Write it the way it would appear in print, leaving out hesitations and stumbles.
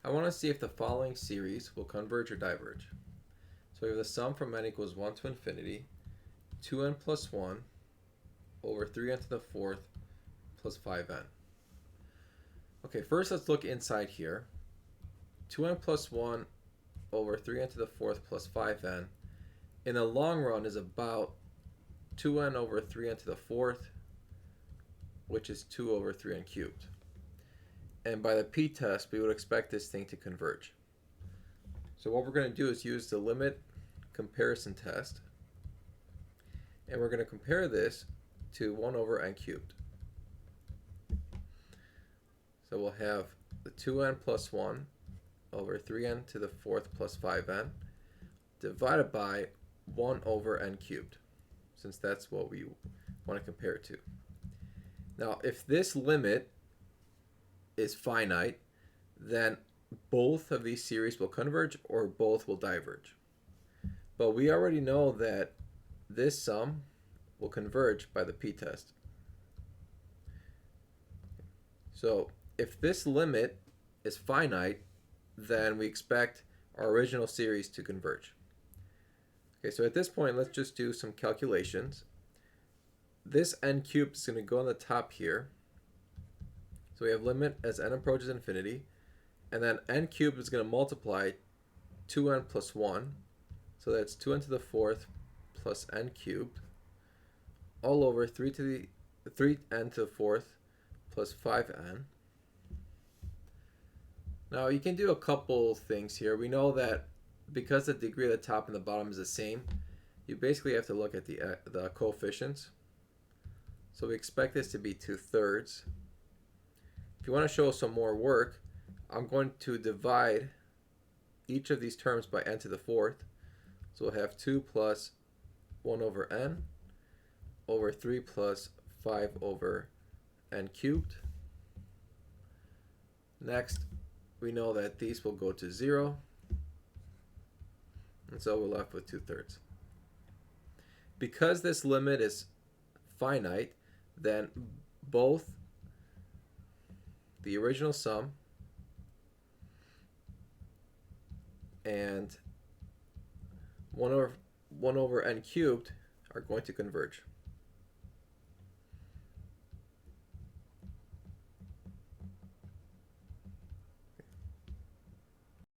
I want to see if the following series will converge or diverge. So we have the sum from n equals 1 to infinity, 2n plus 1 over 3n to the fourth plus 5n. Okay, first let's look inside here. 2n plus 1 over 3n to the fourth plus 5n in the long run is about 2n over 3n to the fourth, which is 2 over 3n cubed. And by the p-test, we would expect this thing to converge. So what we're going to do is use the limit comparison test, and we're going to compare this to 1 over n cubed. So we'll have the 2n plus 1 over 3n to the fourth plus 5n divided by 1 over n cubed, since that's what we want to compare it to. Now, if this limit is finite, then both of these series will converge or both will diverge. But we already know that this sum will converge by the p-test. So if this limit is finite, then we expect our original series to converge. Okay, so at this point, let's just do some calculations. This n cubed is going to go on the top here. So we have limit as n approaches infinity, and then n cubed is going to multiply 2n plus 1, so that's 2n to the fourth plus n cubed, all over 3n to the fourth plus 5n. Now you can do a couple things here. We know that because the degree of the top and the bottom is the same, you basically have to look at the coefficients. So we expect this to be 2/3. If you want to show some more work, I'm going to divide each of these terms by n to the fourth. So we'll have 2 plus 1 over n over 3 plus 5 over n cubed. Next, we know that these will go to 0. And so we're left with 2/3. Because this limit is finite, then both the original sum and 1 over n cubed are going to converge.